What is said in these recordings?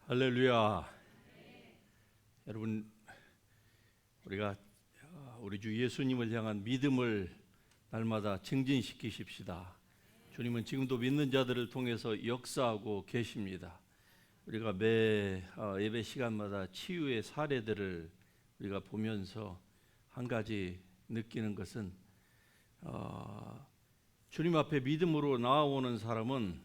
할렐루야. 여러분, 우리가 우리 주 예수님을 향한 믿음을 날마다 증진시키십시다. 주님은 지금도 믿는 자들을 통해서 역사하고 계십니다. 우리가 매 예배 시간마다 치유의 사례들을 우리가 보면서 한 가지 느끼는 것은 주님 앞에 믿음으로 나아오는 사람은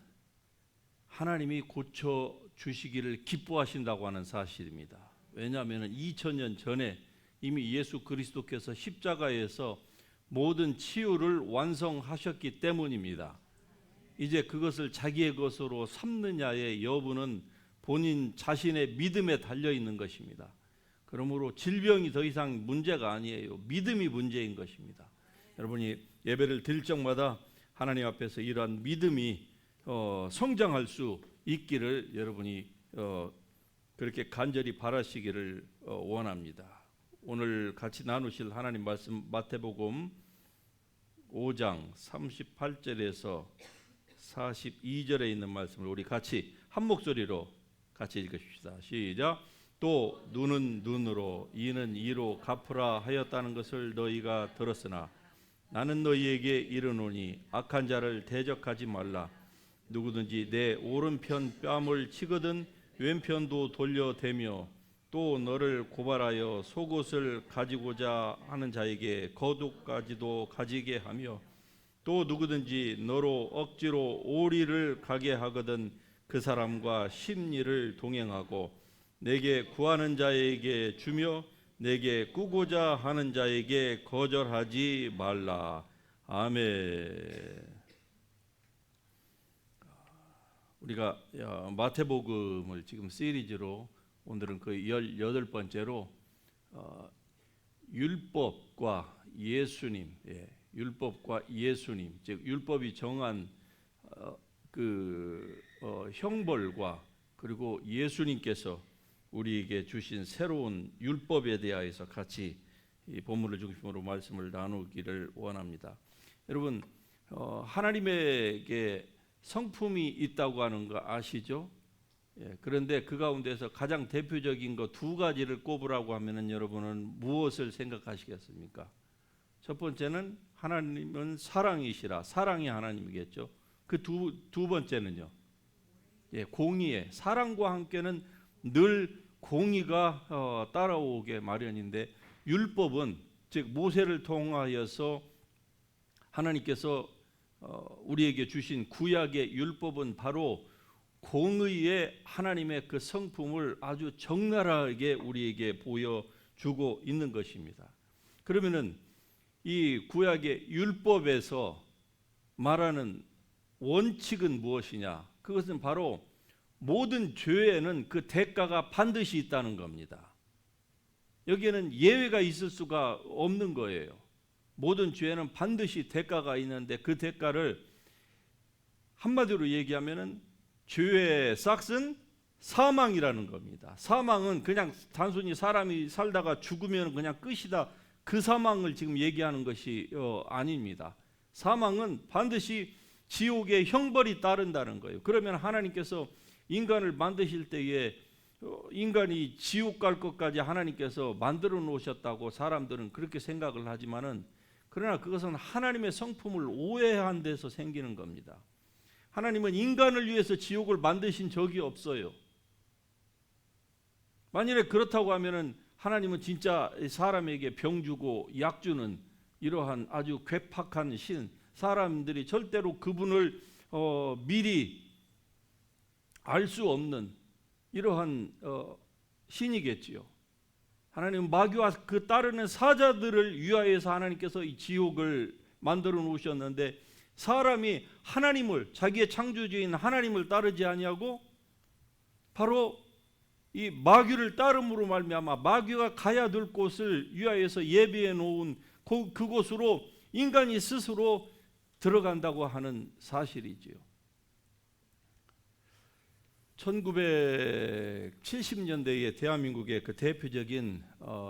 하나님이 고쳐 주시기를 기뻐하신다고 하는 사실입니다. 왜냐하면 2000년 전에 이미 예수 그리스도께서 십자가에서 모든 치유를 완성하셨기 때문입니다. 이제 그것을 자기의 것으로 삼느냐의 여부는 본인 자신의 믿음에 달려 있는 것입니다. 그러므로 질병이 더 이상 문제가 아니에요. 믿음이 문제인 것입니다. 여러분이 예배를 드릴 적마다 하나님 앞에서 이러한 믿음이 성장할 수 있기를 여러분이 그렇게 간절히 바라시기를 원합니다. 오늘 같이 나누실 하나님 말씀 마태복음 5장 38절에서 42절에 있는 말씀을 우리 같이 한 목소리로 같이 읽으십시다. 시작. 또 눈은 눈으로 이는 이로 갚으라 하였다는 것을 너희가 들었으나 나는 너희에게 이르노니 악한 자를 대적하지 말라. 누구든지 내 오른편 뺨을 치거든 왼편도 돌려대며 또 너를 고발하여 속옷을 가지고자 하는 자에게 겉옷까지도 가지게 하며 또 누구든지 너로 억지로 오리를 가게 하거든 그 사람과 십리를 동행하고 내게 구하는 자에게 주며 내게 꾸고자 하는 자에게 거절하지 말라. 아멘. 우리가 마태복음을 지금 시리즈로 오늘은 그 18번째로 율법과 예수님, 율법과 예수님, 즉 율법이 정한 형벌과 그리고 예수님께서 우리에게 주신 새로운 율법에 대하여서 같이 이 본문을 중심으로 말씀을 나누기를 원합니다. 여러분, 하나님에게 성품이 있다고 하는 거 아시죠? 그런데 그 가운데서 가장 대표적인 거 두 가지를 꼽으라고 하면은 여러분은 무엇을 생각하시겠습니까? 첫 번째는 하나님은 사랑이시라, 사랑이 하나님이겠죠. 그 두 번째는요, 공의에, 사랑과 함께는 늘 공의가 따라오게 마련인데, 율법은 즉 모세를 통하여서 하나님께서 우리에게 주신 구약의 율법은 바로 공의의 하나님의 그 성품을 아주 적나라하게 우리에게 보여주고 있는 것입니다. 그러면은 이 구약의 율법에서 말하는 원칙은 무엇이냐? 그것은 바로 모든 죄에는 그 대가가 반드시 있다는 겁니다. 여기에는 예외가 있을 수가 없는 거예요. 모든 죄에는 반드시 대가가 있는데 그 대가를 한마디로 얘기하면은 죄의 싹은 사망이라는 겁니다. 사망은 그냥 단순히 사람이 살다가 죽으면 그냥 끝이다. 그 사망을 지금 얘기하는 것이 아닙니다. 사망은 반드시 지옥의 형벌이 따른다는 거예요. 그러면 하나님께서 인간을 만드실 때에 인간이 지옥 갈 것까지 하나님께서 만들어 놓으셨다고 사람들은 그렇게 생각을 하지만은, 그러나 그것은 하나님의 성품을 오해한 데서 생기는 겁니다. 하나님은 인간을 위해서 지옥을 만드신 적이 없어요. 만일에 그렇다고 하면은 하나님은 진짜 사람에게 병 주고 약 주는 이러한 아주 괴팍한 신, 사람들이 절대로 그분을 미리 알 수 없는 이러한 신이겠지요. 하나님은 마귀와 그 따르는 사자들을 위하여서 하나님께서 이 지옥을 만들어 놓으셨는데, 사람이 하나님을, 자기의 창조주인 하나님을 따르지 아니하고 바로 이 마귀를 따름으로 말미암아 마귀가 가야 될 곳을 위하여서 예비해 놓은 그곳으로 인간이 스스로 들어간다고 하는 사실이지요. 1970년대에 대한민국의 그 대표적인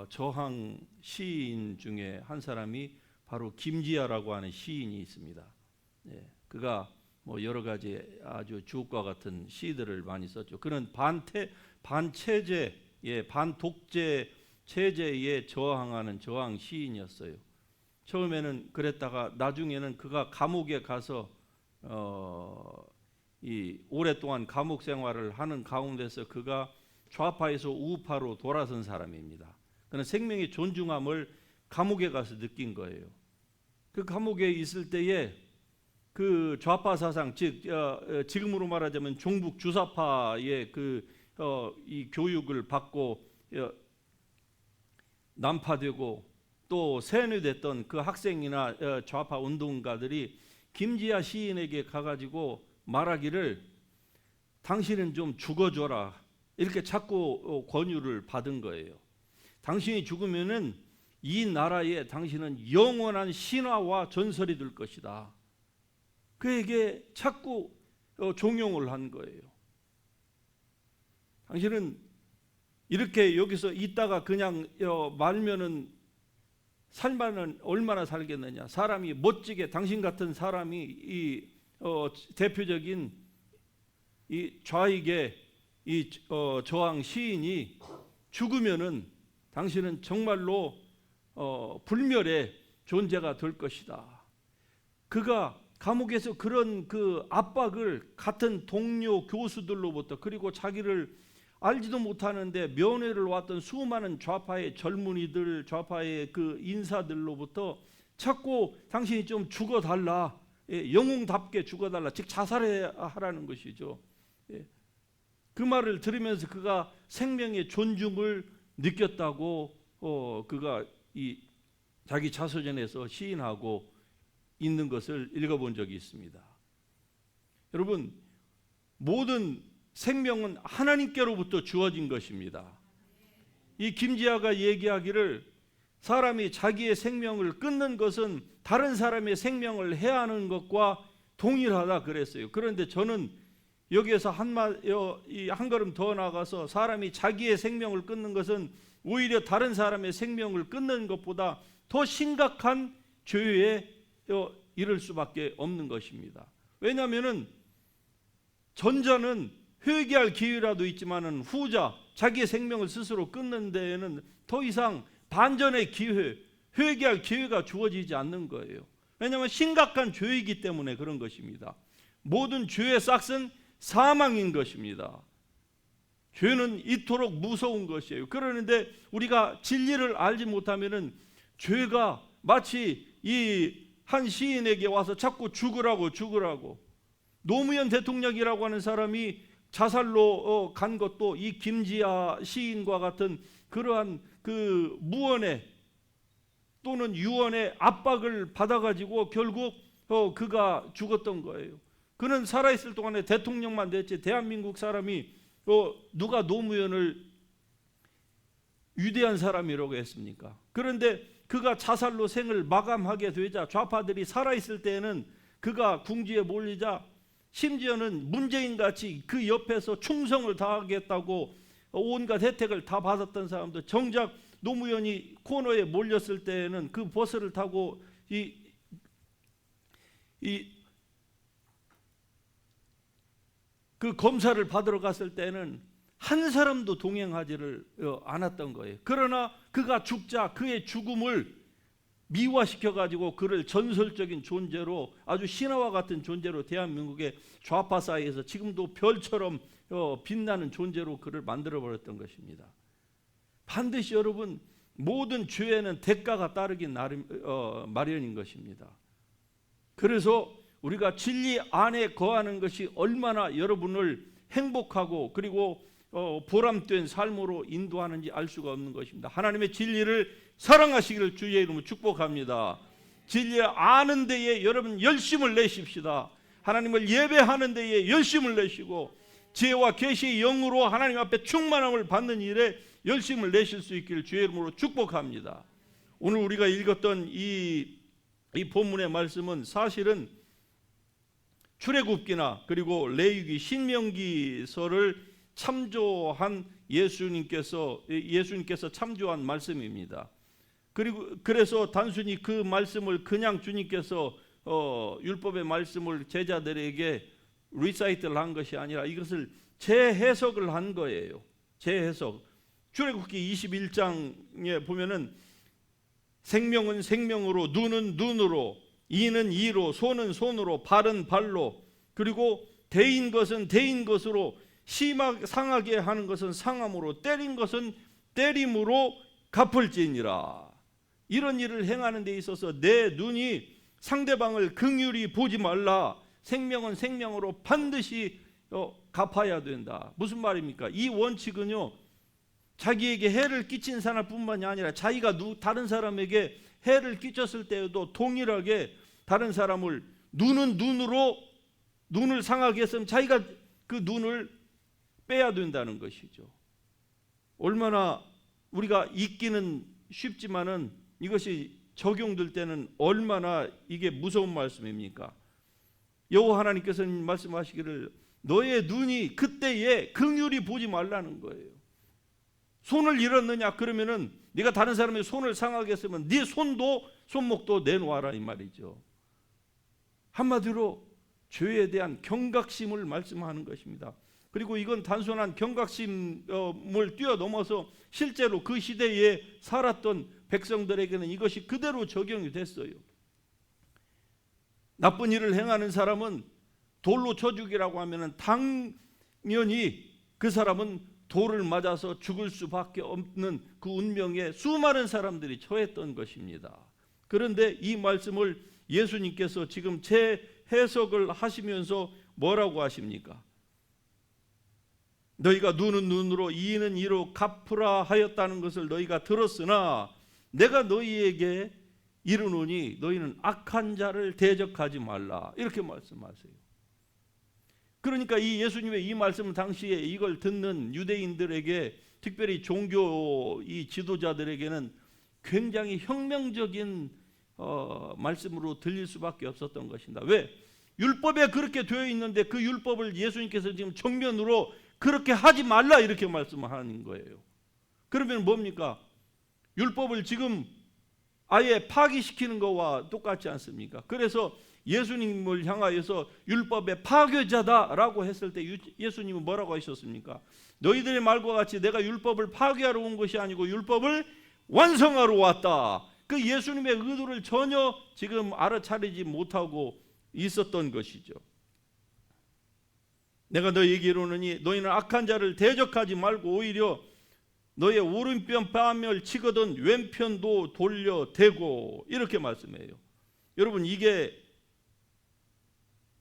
저항 시인 중에 한 사람이 바로 김지아라고 하는 시인이 있습니다. 그가 뭐 여러 가지 아주 주옥과 같은 시들을 많이 썼죠. 그는 반체제, 반독재 체제에 저항하는 저항 시인이었어요. 처음에는 그랬다가 나중에는 그가 감옥에 가서 이 오랫동안 감옥 생활을 하는 가운데서 그가 좌파에서 우파로 돌아선 사람입니다. 그는 생명의 존중함을 감옥에 가서 느낀 거예요. 그 감옥에 있을 때에 그 좌파 사상, 즉 지금으로 말하자면 종북 주사파의 이 교육을 받고 난파되고 또 세뇌됐던 그 학생이나 좌파 운동가들이 김지아 시인에게 가가지고 말하기를 당신은 좀 죽어줘라 이렇게 자꾸 권유를 받은 거예요. 당신이 죽으면은 이 나라에 당신은 영원한 신화와 전설이 될 것이다. 그에게 자꾸 종용을 한 거예요. 당신은 이렇게 여기서 있다가 그냥 말면은 살만은 얼마나 살겠느냐. 사람이 멋지게 당신 같은 사람이 이 대표적인 이 좌익의 이 저항 시인이 죽으면은 당신은 정말로 불멸의 존재가 될 것이다. 그가 감옥에서 그런 그 압박을 같은 동료 교수들로부터 그리고 자기를 알지도 못하는데 면회를 왔던 수많은 좌파의 젊은이들, 좌파의 그 인사들로부터 자꾸 당신이 좀 죽어달라, 영웅답게 죽어달라, 즉 자살하라는 것이죠. 그 말을 들으면서 그가 생명의 존중을 느꼈다고 그가 이 자기 자서전에서 시인하고 있는 것을 읽어본 적이 있습니다. 여러분, 모든 생명은 하나님께로부터 주어진 것입니다. 이 김지아가 얘기하기를 사람이 자기의 생명을 끊는 것은 다른 사람의 생명을 해하는 것과 동일하다 그랬어요. 그런데 저는 여기에서 한 걸음 더 나가서 사람이 자기의 생명을 끊는 것은 오히려 다른 사람의 생명을 끊는 것보다 더 심각한 죄에 이를 수밖에 없는 것입니다. 왜냐하면은 전자는 회개할 기회라도 있지만은 후자 자기의 생명을 스스로 끊는 데에는 더 이상 반전의 기회, 회개할 기회가 주어지지 않는 거예요. 왜냐하면 심각한 죄이기 때문에 그런 것입니다. 모든 죄의 싹은 사망인 것입니다. 죄는 이토록 무서운 것이에요. 그러는데 우리가 진리를 알지 못하면은 죄가 마치 이 한 시인에게 와서 자꾸 죽으라고 노무현 대통령이라고 하는 사람이 자살로 간 것도 이 김지아 시인과 같은 그러한 그 무언의 또는 유언의 압박을 받아가지고 결국 그가 죽었던 거예요. 그는 살아있을 동안에 대통령만 됐지 대한민국 사람이 누가 노무현을 위대한 사람이라고 했습니까? 그런데 그가 자살로 생을 마감하게 되자 좌파들이 살아있을 때에는 그가 궁지에 몰리자 심지어는 문재인같이 그 옆에서 충성을 다하겠다고 온갖 혜택을 다 받았던 사람도 정작 노무현이 코너에 몰렸을 때에는 그 버스를 타고 그 검사를 받으러 갔을 때는 한 사람도 동행하지를 않았던 거예요. 그러나 그가 죽자 그의 죽음을 미화시켜가지고 그를 전설적인 존재로 아주 신화와 같은 존재로 대한민국의 좌파 사이에서 지금도 별처럼 빛나는 존재로 그를 만들어버렸던 것입니다. 반드시 여러분 모든 죄에는 대가가 따르긴 마련인 것입니다. 그래서 우리가 진리 안에 거하는 것이 얼마나 여러분을 행복하고 그리고 보람된 삶으로 인도하는지 알 수가 없는 것입니다. 하나님의 진리를 사랑하시기를 주의 이름으로 축복합니다. 진리를 아는 데에 여러분 열심을 내십시다. 하나님을 예배하는 데에 열심을 내시고 지혜와 계시의 영으로 하나님 앞에 충만함을 받는 일에 열심을 내실 수 있기를 주의 이름으로 축복합니다. 오늘 우리가 읽었던 이 본문의 말씀은 사실은 출애굽기나 그리고 레위기, 신명기서를 참조한 예수님께서 참조한 말씀입니다. 그래서 단순히 그 말씀을 그냥 주님께서 율법의 말씀을 제자들에게 리사이트를 한 것이 아니라 이것을 재해석을 한 거예요. 재해석. 출애굽기 21장에 보면은 생명은 생명으로, 눈은 눈으로, 이는 이로, 손은 손으로, 발은 발로, 그리고 대인 것은 대인 것으로, 상하게 하는 것은 상함으로, 때린 것은 때림으로 갚을지니라. 이런 일을 행하는 데 있어서 내 눈이 상대방을 긍휼히 보지 말라. 생명은 생명으로 반드시 갚아야 된다. 무슨 말입니까? 이 원칙은요, 자기에게 해를 끼친 사람뿐만이 아니라 자기가 다른 사람에게 해를 끼쳤을 때에도 동일하게 다른 사람을 눈은 눈으로, 눈을 상하게 했으면 자기가 그 눈을 빼야 된다는 것이죠. 얼마나 우리가 읽기는 쉽지만은 이것이 적용될 때는 얼마나 이게 무서운 말씀입니까? 여호와 하나님께서는 말씀하시기를 너의 눈이 그때에 긍휼히 보지 말라는 거예요. 손을 잃었느냐 그러면은 네가 다른 사람의 손을 상하게 했으면 네 손도 손목도 내놓아라 이 말이죠. 한마디로 죄에 대한 경각심을 말씀하는 것입니다. 그리고 이건 단순한 경각심을 뛰어넘어서 실제로 그 시대에 살았던 백성들에게는 이것이 그대로 적용이 됐어요. 나쁜 일을 행하는 사람은 돌로 쳐 죽이라고 하면은 당연히 그 사람은 돌을 맞아서 죽을 수밖에 없는 그 운명에 수많은 사람들이 처했던 것입니다. 그런데 이 말씀을 예수님께서 지금 재해석을 하시면서 뭐라고 하십니까? 너희가 눈은 눈으로 이는 이로 갚으라 하였다는 것을 너희가 들었으나 내가 너희에게 이르노니 너희는 악한 자를 대적하지 말라. 이렇게 말씀하세요. 그러니까 이 예수님의 이 말씀은 당시에 이걸 듣는 유대인들에게, 특별히 종교 이 지도자들에게는 굉장히 혁명적인 말씀으로 들릴 수밖에 없었던 것입니다. 왜? 율법에 그렇게 되어 있는데 그 율법을 예수님께서 지금 정면으로 그렇게 하지 말라 이렇게 말씀하는 거예요. 그러면 뭡니까? 율법을 지금 아예 파기시키는 것과 똑같지 않습니까? 그래서 예수님을 향하여서 율법의 파괴자다라고 했을 때 예수님은 뭐라고 하셨습니까? 너희들의 말과 같이 내가 율법을 파괴하러 온 것이 아니고 율법을 완성하러 왔다. 그 예수님의 의도를 전혀 지금 알아차리지 못하고 있었던 것이죠. 내가 너희에게 이르노니 너희는 악한 자를 대적하지 말고 오히려 너의 오른편 뺨을 치거든 왼편도 돌려대고, 이렇게 말씀해요. 여러분, 이게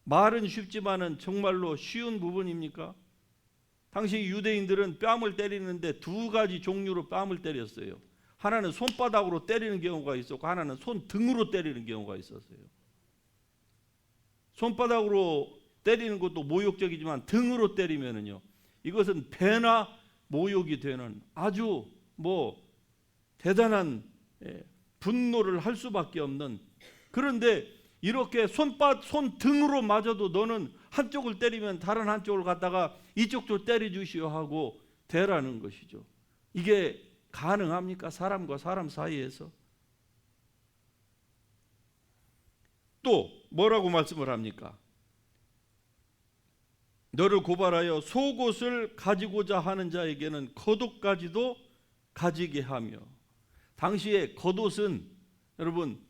말은 쉽지만은 정말로 쉬운 부분입니까? 당시 유대인들은 뺨을 때리는데 두 가지 종류로 뺨을 때렸어요. 하나는 손바닥으로 때리는 경우가 있었고 하나는 손등으로 때리는 경우가 있었어요. 손바닥으로 때리는 것도 모욕적이지만 등으로 때리면은요, 이것은 배나 모욕이 되는 아주 대단한 분노를 할 수밖에 없는. 그런데 이렇게 손등으로 맞아도 너는 한쪽을 때리면 다른 한쪽을 갖다가 이쪽도 때려주시오 하고 대라는 것이죠. 이게 가능합니까? 사람과 사람 사이에서? 또 뭐라고 말씀을 합니까? 너를 고발하여 속옷을 가지고자 하는 자에게는 겉옷까지도 가지게 하며. 당시에 겉옷은 여러분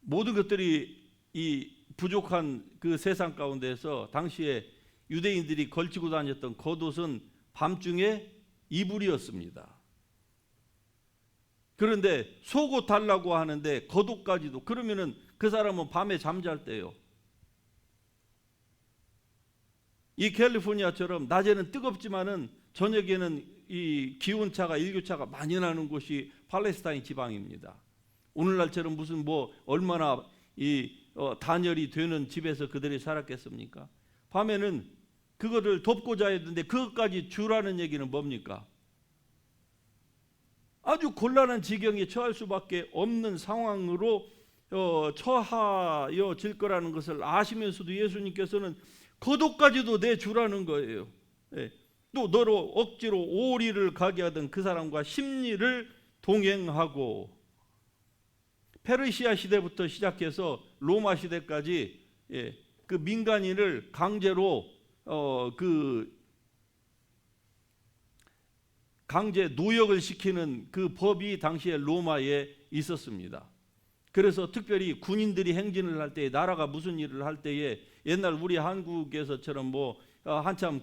모든 것들이 이 부족한 그 세상 가운데서 당시에 유대인들이 걸치고 다녔던 겉옷은 밤중에 이불이었습니다. 그런데 속옷 달라고 하는데 겉옷까지도, 그러면은 그 사람은 밤에 잠잘 때요, 이 캘리포니아처럼 낮에는 뜨겁지만은 저녁에는 이 기온차가 일교차가 많이 나는 곳이 팔레스타인 지방입니다. 오늘날처럼 무슨 얼마나 단열이 되는 집에서 그들이 살았겠습니까? 밤에는 그거를 덮고 자야 되는데 그것까지 주라는 얘기는 뭡니까? 아주 곤란한 지경에 처할 수밖에 없는 상황으로 처하여질 거라는 것을 아시면서도 예수님께서는 겉옷까지도 내주라는 거예요. 또 너로 억지로 오리를 가게 하던 그 사람과 십리를 동행하고, 페르시아 시대부터 시작해서 로마 시대까지 그 민간인을 강제로 강제 노역을 시키는 그 법이 당시에 로마에 있었습니다. 그래서 특별히 군인들이 행진을 할 때, 나라가 무슨 일을 할 때에, 옛날 우리 한국에서처럼 한참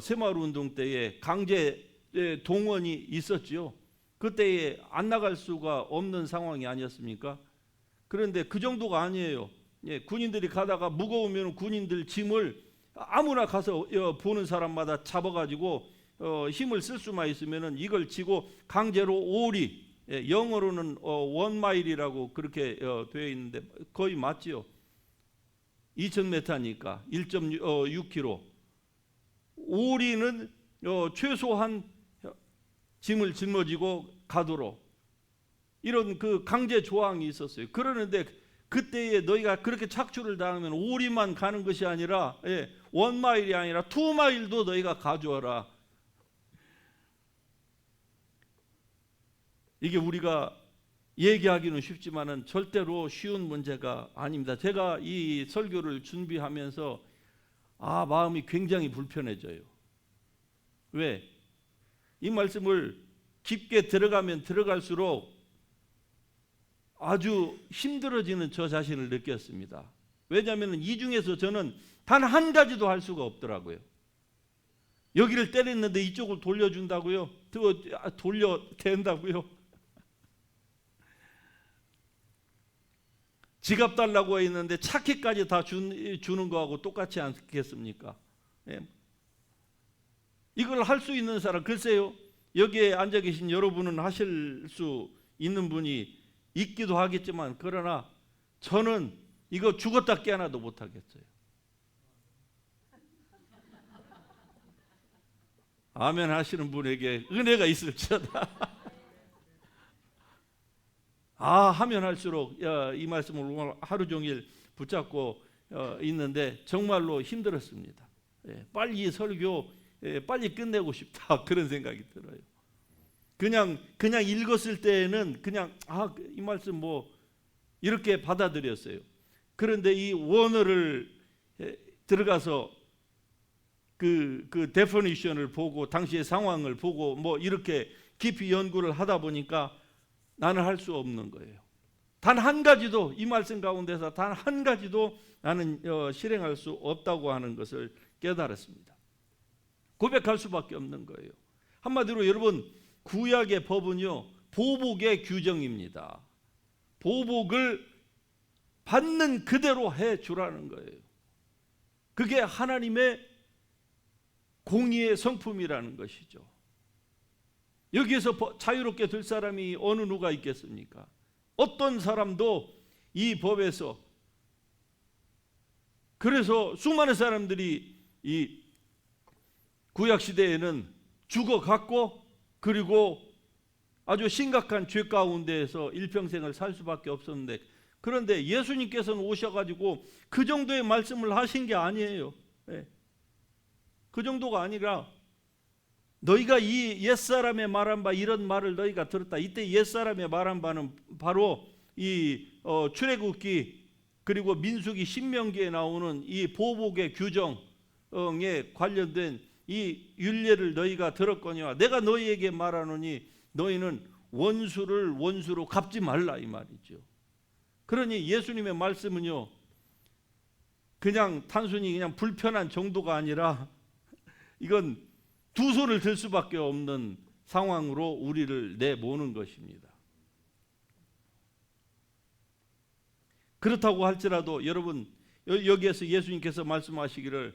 새마을 운동 때에 강제 동원이 있었지요. 그때에 안 나갈 수가 없는 상황이 아니었습니까? 그런데 그 정도가 아니에요. 군인들이 가다가 무거우면 군인들 짐을 아무나 가서 보는 사람마다 잡아가지고 힘을 쓸 수만 있으면은 이걸 지고 강제로 오리, 영어로는 원마일이라고 그렇게 되어 있는데 거의 맞지요. 2000m니까 1.6km. 오리는 최소한 짐을 짊어지고 가도록 이런 그 강제 조항이 있었어요. 그러는데 그때에 너희가 그렇게 착취를 당하면 오리만 가는 것이 아니라 원마일이 아니라 투마일도 너희가 가져와라. 이게 우리가 얘기하기는 쉽지만은 절대로 쉬운 문제가 아닙니다. 제가 이 설교를 준비하면서 마음이 굉장히 불편해져요. 왜? 이 말씀을 깊게 들어가면 들어갈수록 아주 힘들어지는 저 자신을 느꼈습니다. 왜냐하면 이 중에서 저는 단 한 가지도 할 수가 없더라고요. 여기를 때렸는데 이쪽을 돌려준다고요? 돌려댄다고요? 지갑 달라고 했는데 차키까지 다 주는 거하고 똑같지 않겠습니까? 이걸 할 수 있는 사람, 글쎄요, 여기에 앉아 계신 여러분은 하실 수 있는 분이 있기도 하겠지만, 그러나 저는 이거 죽었다 깨어나도 못하겠어요. 아멘 하시는 분에게 은혜가 있을지어다. 하면 할수록 이 말씀을 하루 종일 붙잡고 있는데 정말로 힘들었습니다. 빨리 설교 빨리 끝내고 싶다 그런 생각이 들어요. 그냥 읽었을 때에는 그냥 이 말씀 이렇게 받아들였어요. 그런데 이 원어를 들어가서 그 데피니션을 보고 당시의 상황을 보고 이렇게 깊이 연구를 하다 보니까 나는 할 수 없는 거예요. 단 한 가지도 이 말씀 가운데서 단 한 가지도 나는 실행할 수 없다고 하는 것을 깨달았습니다. 고백할 수밖에 없는 거예요. 한마디로 여러분, 구약의 법은요, 보복의 규정입니다. 보복을 받는 그대로 해 주라는 거예요. 그게 하나님의 공의의 성품이라는 것이죠. 여기에서 자유롭게 될 사람이 어느 누가 있겠습니까? 어떤 사람도 이 법에서, 그래서 수많은 사람들이 이 구약 시대에는 죽어갔고, 그리고 아주 심각한 죄 가운데에서 일평생을 살 수밖에 없었는데, 그런데 예수님께서는 오셔가지고 그 정도의 말씀을 하신 게 아니에요. 그 정도가 아니라 너희가 이 옛사람의 말한 바 이런 말을 너희가 들었다. 이때 옛사람의 말한 바는 바로 이 출애굽기 그리고 민수기 신명기에 나오는 이 보복의 규정에 관련된 이 율례를 너희가 들었거니와 내가 너희에게 말하노니 너희는 원수를 원수로 갚지 말라 이 말이죠. 그러니 예수님의 말씀은요, 그냥 단순히 그냥 불편한 정도가 아니라 이건 두 손을 들 수밖에 없는 상황으로 우리를 내모는 것입니다. 그렇다고 할지라도 여러분, 여기에서 예수님께서 말씀하시기를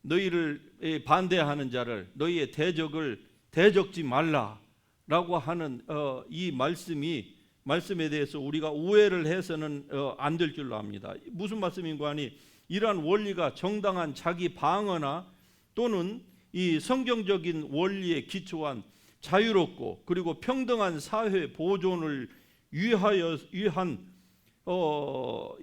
너희를 반대하는 자를, 너희의 대적을 대적지 말라라고 하는 이 말씀에 대해서 우리가 오해를 해서는 안 될 줄로 압니다. 무슨 말씀인가 하니, 이러한 원리가 정당한 자기 방어나 또는 이 성경적인 원리에 기초한 자유롭고 그리고 평등한 사회 보존을 위한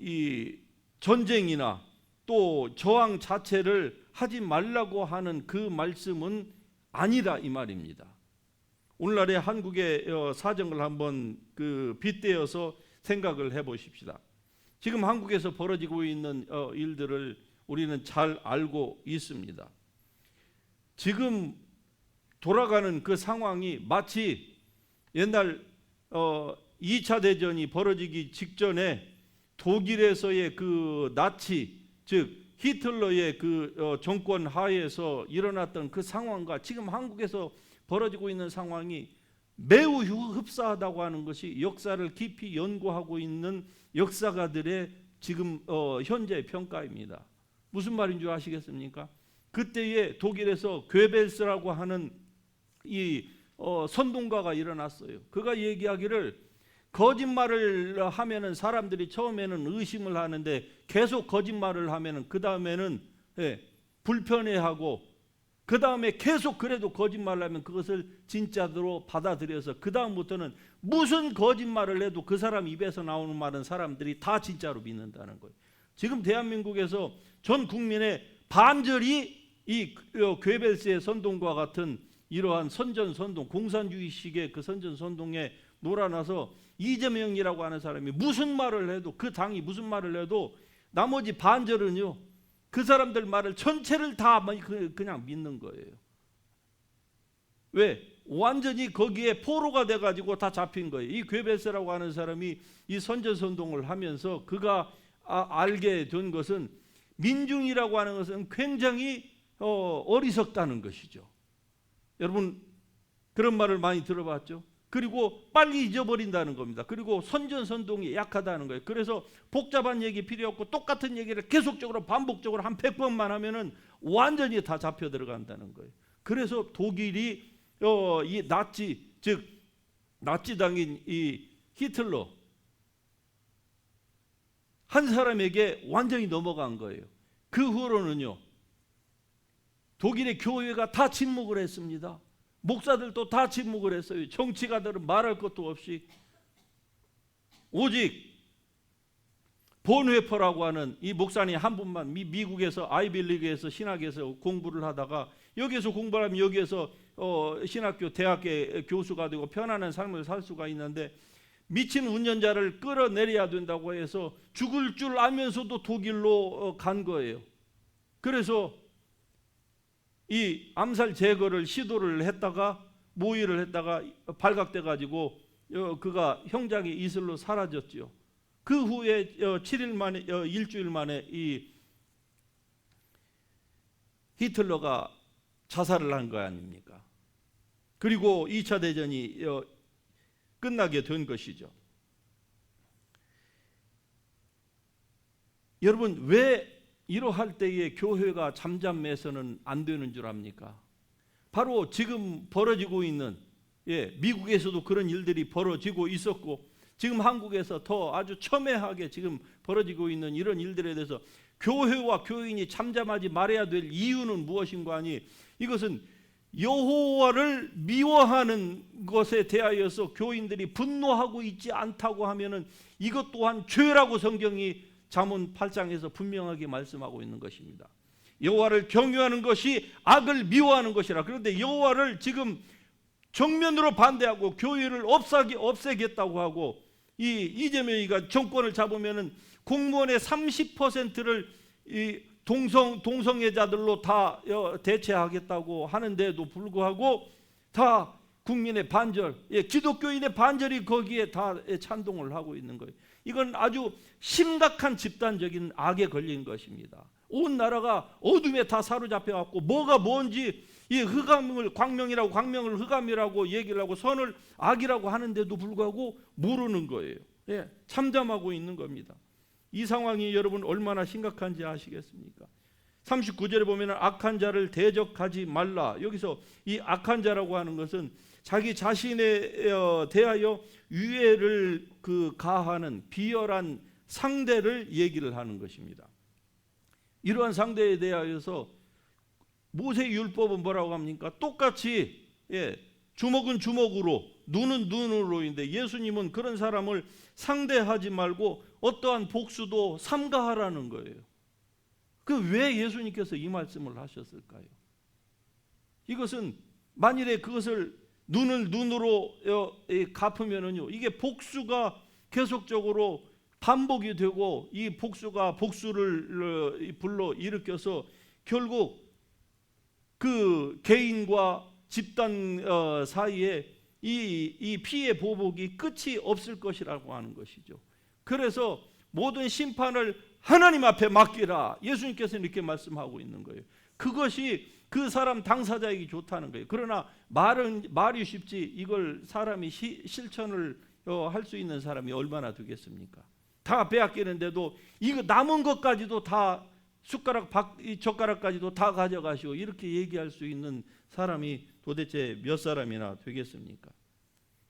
이 전쟁이나 또 저항 자체를 하지 말라고 하는 그 말씀은 아니라 이 말입니다. 오늘날의 한국의 사정을 한번 빗대어서 생각을 해보십시다. 지금 한국에서 벌어지고 있는 일들을 우리는 잘 알고 있습니다. 지금 돌아가는 그 상황이 마치 옛날 2차 대전이 벌어지기 직전에 독일에서의 그 나치, 즉 히틀러의 그 정권 하에서 일어났던 그 상황과 지금 한국에서 벌어지고 있는 상황이 매우 흡사하다고 하는 것이 역사를 깊이 연구하고 있는 역사가들의 지금 현재 평가입니다. 무슨 말인 줄 아시겠습니까? 그때에 독일에서 괴벨스라고 하는 이 선동가가 일어났어요. 그가 얘기하기를 거짓말을 하면은 사람들이 처음에는 의심을 하는데 계속 거짓말을 하면은 그 다음에는 불편해하고 그 다음에 계속 그래도 거짓말을 하면 그것을 진짜로 받아들여서 그 다음부터는 무슨 거짓말을 해도 그 사람 입에서 나오는 말은 사람들이 다 진짜로 믿는다는 거예요. 지금 대한민국에서 전 국민의 반절이 이 괴벨스의 선동과 같은 이러한 선전선동, 공산주의식의 그 선전선동에 놀아나서 이재명이라고 하는 사람이 무슨 말을 해도, 그 당이 무슨 말을 해도 나머지 반절은요 그 사람들 말을 전체를 다 그냥 믿는 거예요. 왜? 완전히 거기에 포로가 돼가지고 다 잡힌 거예요. 이 괴벨스라고 하는 사람이 이 선전선동을 하면서 그가 알게 된 것은 민중이라고 하는 것은 굉장히 어리석다는 것이죠. 여러분 그런 말을 많이 들어봤죠. 그리고 빨리 잊어버린다는 겁니다. 그리고 선전선동이 약하다는 거예요. 그래서 복잡한 얘기 필요 없고 똑같은 얘기를 계속적으로 반복적으로 한 100번만 하면은 완전히 다 잡혀 들어간다는 거예요. 그래서 독일이 이 나치, 즉 나치당인 이 히틀러 한 사람에게 완전히 넘어간 거예요. 그 후로는요 독일의 교회가 다 침묵을 했습니다. 목사들도 다 침묵을 했어요. 정치가들은 말할 것도 없이 오직 본회퍼라고 하는 이 목사님 한 분만 미국에서 아이빌리그에서 신학에서 공부를 하다가 여기서 공부하면 여기에서 신학교 대학교 교수가 되고 편안한 삶을 살 수가 있는데 미친 운전자를 끌어내려야 된다고 해서 죽을 줄 알면서도 독일로 간 거예요. 그래서 이 암살 제거를 시도를 했다가 모의를 했다가 발각돼 가지고 그가 형장의 이슬로 사라졌죠. 그 후에 7일 만에 일주일 만에 이 히틀러가 자살을 한 거 아닙니까? 그리고 2차 대전이 끝나게 된 것이죠. 여러분 왜 이러할 때에 교회가 잠잠해서는 안 되는 줄 압니까? 바로 지금 벌어지고 있는 미국에서도 그런 일들이 벌어지고 있었고 지금 한국에서 더 아주 첨예하게 지금 벌어지고 있는 이런 일들에 대해서 교회와 교인이 잠잠하지 말아야 될 이유는 무엇인가 하니 이것은 여호와를 미워하는 것에 대하여서 교인들이 분노하고 있지 않다고 하면은 이것 또한 죄라고 성경이 잠언 8장에서 분명하게 말씀하고 있는 것입니다. 여호와를 경외하는 것이 악을 미워하는 것이라. 그런데 여호와를 지금 정면으로 반대하고 교회를 없애겠다고 하고 이 이재명이가 정권을 잡으면은 공무원의 30%를 이 동성애자들로 다 대체하겠다고 하는데도 불구하고 다 국민의 반절, 기독교인의 반절이 거기에 다 찬동을 하고 있는 거예요. 이건 아주 심각한 집단적인 악에 걸린 것입니다. 온 나라가 어둠에 다 사로잡혀 갖고 뭐가 뭔지 이 흑암을 광명이라고 광명을 흑암이라고 얘기를 하고 선을 악이라고 하는데도 불구하고 모르는 거예요. 참담하고 있는 겁니다. 이 상황이 여러분 얼마나 심각한지 아시겠습니까? 39절에 보면 악한 자를 대적하지 말라. 여기서 이 악한 자라고 하는 것은 자기 자신에 대하여 유해를 가하는 비열한 상대를 얘기를 하는 것입니다. 이러한 상대에 대하여서 모세 율법은 뭐라고 합니까? 똑같이 주먹은 주먹으로 눈은 눈으로인데 예수님은 그런 사람을 상대하지 말고 어떠한 복수도 삼가하라는 거예요. 왜 예수님께서 이 말씀을 하셨을까요? 이것은 만일에 그것을 눈을 눈으로 갚으면은요, 이게 복수가 계속적으로 반복이 되고, 이 복수가 복수를 불러 일으켜서 결국 그 개인과 집단 사이에 이 피해 보복이 끝이 없을 것이라고 하는 것이죠. 그래서 모든 심판을 하나님 앞에 맡기라, 예수님께서는 이렇게 말씀하고 있는 거예요. 그것이 그 사람 당사자에게 좋다는 거예요. 그러나 말이 쉽지 이걸 사람이 실천을 할 수 있는 사람이 얼마나 되겠습니까? 다 빼앗기는데도 이거 남은 것까지도 다 젓가락까지도 다 가져가시오, 이렇게 얘기할 수 있는 사람이 도대체 몇 사람이나 되겠습니까?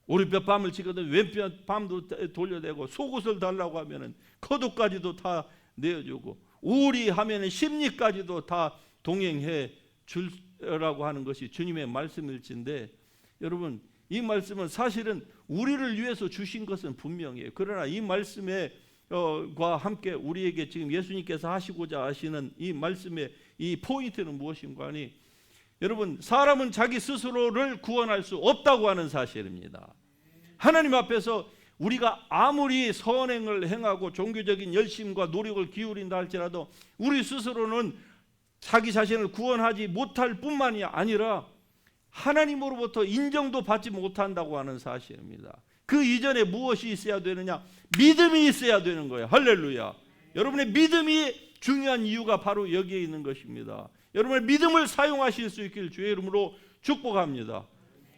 오른편 밤을 치거든 왼편 밤도 돌려대고, 속옷을 달라고 하면은 겉옷까지도 다 내어주고, 우리 하면은 심리까지도 다 동행해 주라고 하는 것이 주님의 말씀일진데, 여러분, 이 말씀은 사실은 우리를 위해서 주신 것은 분명해요. 그러나 이 말씀에 과 함께 우리에게 지금 예수님께서 하시고자 하시는 이 말씀의 이 포인트는 무엇인가 하니, 여러분, 사람은 자기 스스로를 구원할 수 없다고 하는 사실입니다. 하나님 앞에서 우리가 아무리 선행을 행하고 종교적인 열심과 노력을 기울인다 할지라도 우리 스스로는 자기 자신을 구원하지 못할 뿐만이 아니라 하나님으로부터 인정도 받지 못한다고 하는 사실입니다. 그 이전에 무엇이 있어야 되느냐? 믿음이 있어야 되는 거예요. 할렐루야. 여러분의 믿음이 중요한 이유가 바로 여기에 있는 것입니다. 여러분의 믿음을 사용하실 수 있길 주의 이름으로 축복합니다.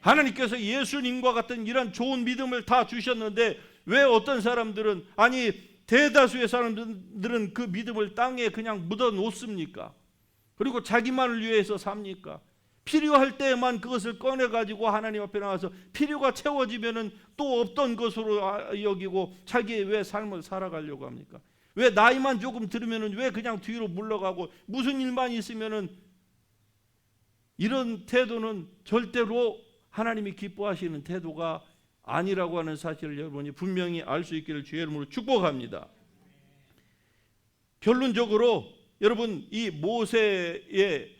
하나님께서 예수님과 같은 이런 좋은 믿음을 다 주셨는데 왜 어떤 사람들은, 아니 대다수의 사람들은 그 믿음을 땅에 그냥 묻어 놓습니까? 그리고 자기만을 위해서 삽니까? 필요할 때에만 그것을 꺼내가지고 하나님 앞에 나와서 필요가 채워지면은 또 없던 것으로 여기고 자기의 왜 삶을 살아가려고 합니까? 왜 나이만 조금 들으면은 왜 그냥 뒤로 물러가고, 무슨 일만 있으면은, 이런 태도는 절대로 하나님이 기뻐하시는 태도가 아니라고 하는 사실을 여러분이 분명히 알 수 있기를 주의 이름으로 축복합니다. 결론적으로 여러분, 이 모세를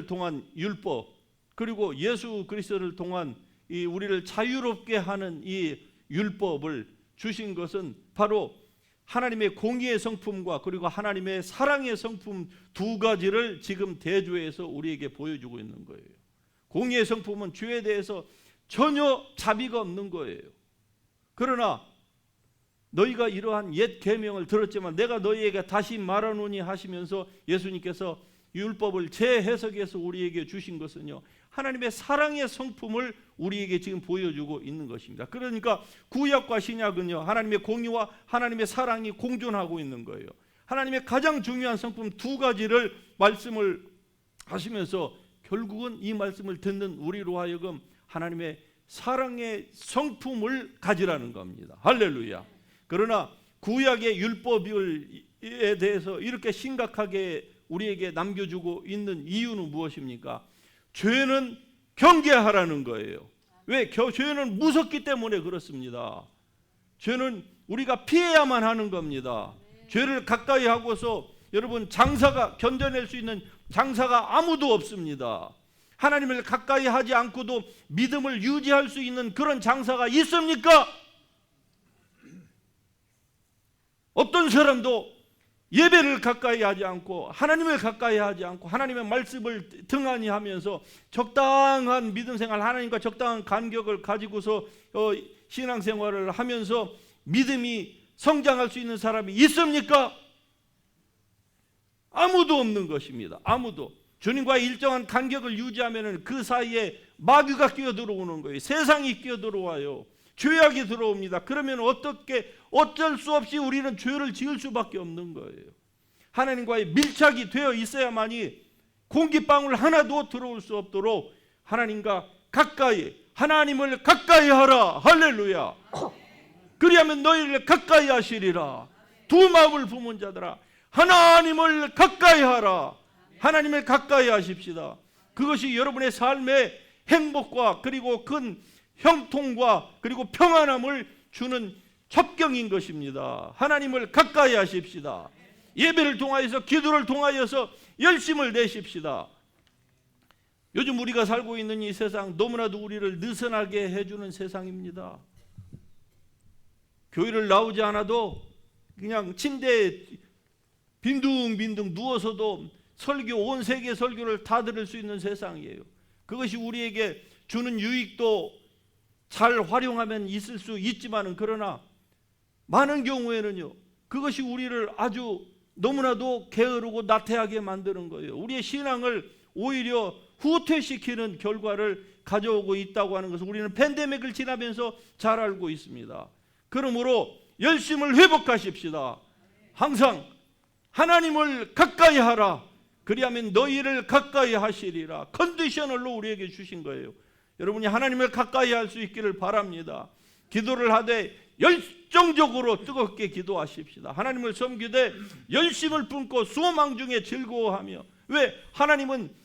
통한 율법, 그리고 예수 그리스도를 통한 이 우리를 자유롭게 하는 이 율법을 주신 것은 바로 하나님의 공의의 성품과 그리고 하나님의 사랑의 성품 두 가지를 지금 대조해서 우리에게 보여주고 있는 거예요. 공의의 성품은 죄에 대해서 전혀 자비가 없는 거예요. 그러나 너희가 이러한 옛 계명을 들었지만 내가 너희에게 다시 말하노니 하시면서 예수님께서 율법을 재해석해서 우리에게 주신 것은요, 하나님의 사랑의 성품을 우리에게 지금 보여주고 있는 것입니다. 그러니까 구약과 신약은요, 하나님의 공의와 하나님의 사랑이 공존하고 있는 거예요. 하나님의 가장 중요한 성품 두 가지를 말씀을 하시면서 결국은 이 말씀을 듣는 우리로 하여금 하나님의 사랑의 성품을 가지라는 겁니다. 할렐루야. 그러나 구약의 율법에 대해서 이렇게 심각하게 우리에게 남겨주고 있는 이유는 무엇입니까? 죄는 경계하라는 거예요. 왜? 죄는 무섭기 때문에 그렇습니다. 죄는 우리가 피해야만 하는 겁니다. 죄를 가까이 하고서 여러분, 장사가 견뎌낼 수 있는 장사가 아무도 없습니다. 하나님을 가까이 하지 않고도 믿음을 유지할 수 있는 그런 장사가 있습니까? 어떤 사람도 예배를 가까이 하지 않고 하나님을 가까이 하지 않고 하나님의 말씀을 등한히 하면서 적당한 믿음 생활, 하나님과 적당한 간격을 가지고서 신앙생활을 하면서 믿음이 성장할 수 있는 사람이 있습니까? 아무도 없는 것입니다. 아무도. 주님과의 일정한 간격을 유지하면 그 사이에 마귀가 끼어들어오는 거예요. 세상이 끼어들어와요. 죄악이 들어옵니다. 그러면 어쩔 수 없이 우리는 죄를 지을 수밖에 없는 거예요. 하나님과의 밀착이 되어 있어야만이 공기방울 하나도 들어올 수 없도록 하나님과 가까이, 하나님을 가까이 하라. 할렐루야. 그리하면 너희를 가까이 하시리라. 두 마음을 품은 자들아, 하나님을 가까이 하라. 하나님을 가까이 하십시다. 그것이 여러분의 삶의 행복과 그리고 큰 형통과 그리고 평안함을 주는 첩경인 것입니다. 하나님을 가까이 하십시다. 예배를 통하여서, 기도를 통하여서 열심을 내십시다. 요즘 우리가 살고 있는 이 세상 너무나도 우리를 느슨하게 해주는 세상입니다. 교회를 나오지 않아도 그냥 침대에 빈둥빈둥 누워서도 설교, 온 세계 설교를 다 들을 수 있는 세상이에요. 그것이 우리에게 주는 유익도 잘 활용하면 있을 수 있지만은, 그러나 많은 경우에는요, 그것이 우리를 아주 너무나도 게으르고 나태하게 만드는 거예요. 우리의 신앙을 오히려 후퇴시키는 결과를 가져오고 있다고 하는 것을 우리는 팬데믹을 지나면서 잘 알고 있습니다. 그러므로 열심을 회복하십시다. 항상 하나님을 가까이 하라. 그리하면 너희를 가까이 하시리라. 컨디셔널로 우리에게 주신 거예요. 여러분이 하나님을 가까이 할 수 있기를 바랍니다. 기도를 하되 열정적으로 뜨겁게 기도하십시다. 하나님을 섬기되 열심을 품고 소망 중에 즐거워하며. 왜? 하나님은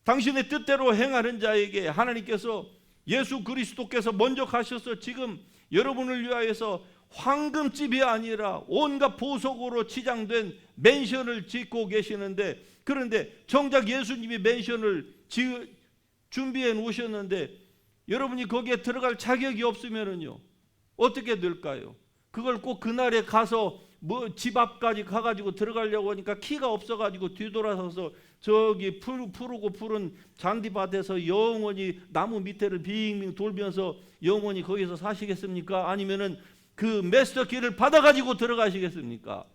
당신의 뜻대로 행하는 자에게 하나님께서, 예수 그리스도께서 먼저 가셔서 지금 여러분을 위하여서 황금집이 아니라 온갖 보석으로 치장된 맨션을 짓고 계시는데, 그런데 정작 예수님이 맨션을 준비해 놓으셨는데 여러분이 거기에 들어갈 자격이 없으면은요, 어떻게 될까요? 그걸 꼭 그날에 가서 뭐 집 앞까지 가가지고 들어가려고 하니까 키가 없어가지고 뒤돌아서서 저기 푸르고 푸른 잔디밭에서 영원히 나무 밑에를 빙빙 돌면서 영원히 거기서 사시겠습니까? 아니면은 그 메스터 키를 받아가지고 들어가시겠습니까?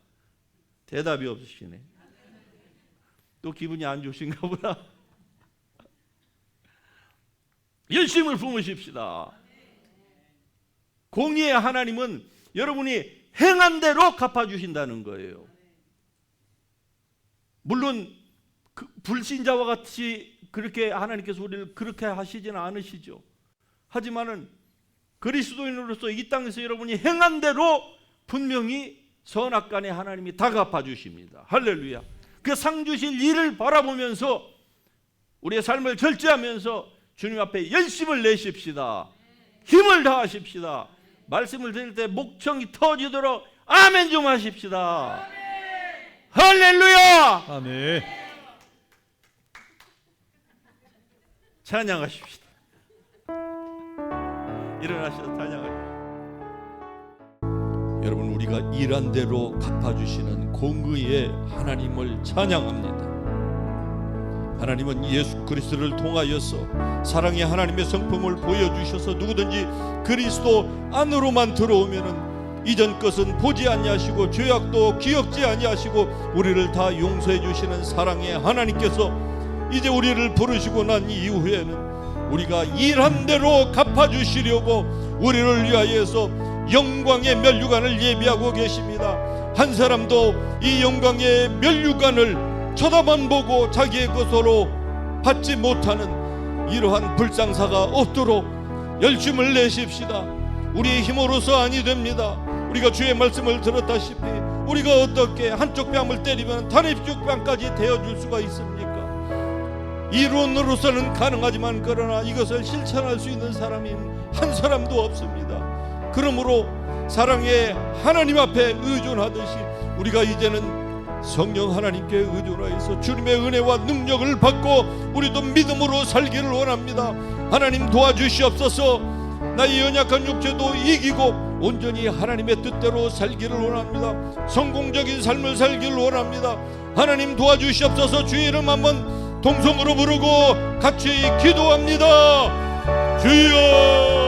대답이 없으시네. 또 기분이 안 좋으신가 보다. 열심을 품으십시다. 공의의 하나님은 여러분이 행한 대로 갚아주신다는 거예요. 물론 그 불신자와 같이 그렇게 하나님께서 우리를 그렇게 하시지는 않으시죠. 하지만은 그리스도인으로서 이 땅에서 여러분이 행한 대로 분명히 선악간에 하나님이 다 갚아주십니다. 할렐루야. 그 상 주실 일을 바라보면서 우리의 삶을 절제하면서 주님 앞에 열심을 내십시다. 힘을 다하십시다. 말씀을 드릴 때 목청이 터지도록 아멘 좀 하십시다. 할렐루야. 아멘. 찬양하십시다. 일어나셔서 찬양하십시다. 여러분, 우리가 일한 대로 갚아주시는 공의의 하나님을 찬양합니다. 하나님은 예수 그리스도를 통하여서 사랑의 하나님의 성품을 보여주셔서 누구든지 그리스도 안으로만 들어오면은 이전 것은 보지 아니하시고 죄악도 기억지 아니하시고 우리를 다 용서해 주시는 사랑의 하나님께서 이제 우리를 부르시고 난 이후에는 우리가 일한 대로 갚아주시려고 우리를 위하여서 영광의 면류관을 예비하고 계십니다. 한 사람도 이 영광의 면류관을 쳐다만 보고 자기의 것으로 받지 못하는 이러한 불상사가 없도록 열심을 내십시다. 우리의 힘으로서 아니 됩니다. 우리가 주의 말씀을 들었다시피 우리가 어떻게 한쪽 뺨을 때리면 다른 뺨까지 대어줄 수가 있습니까? 이론으로서는 가능하지만 그러나 이것을 실천할 수 있는 사람이 한 사람도 없습니다. 그러므로 사랑의 하나님 앞에 의존하듯이 우리가 이제는 성령 하나님께 의존하여서 주님의 은혜와 능력을 받고 우리도 믿음으로 살기를 원합니다. 하나님 도와주시옵소서. 나의 연약한 육체도 이기고 온전히 하나님의 뜻대로 살기를 원합니다. 성공적인 삶을 살기를 원합니다. 하나님 도와주시옵소서. 주의 이름 한번 동성으로 부르고 같이 기도합니다. 주여.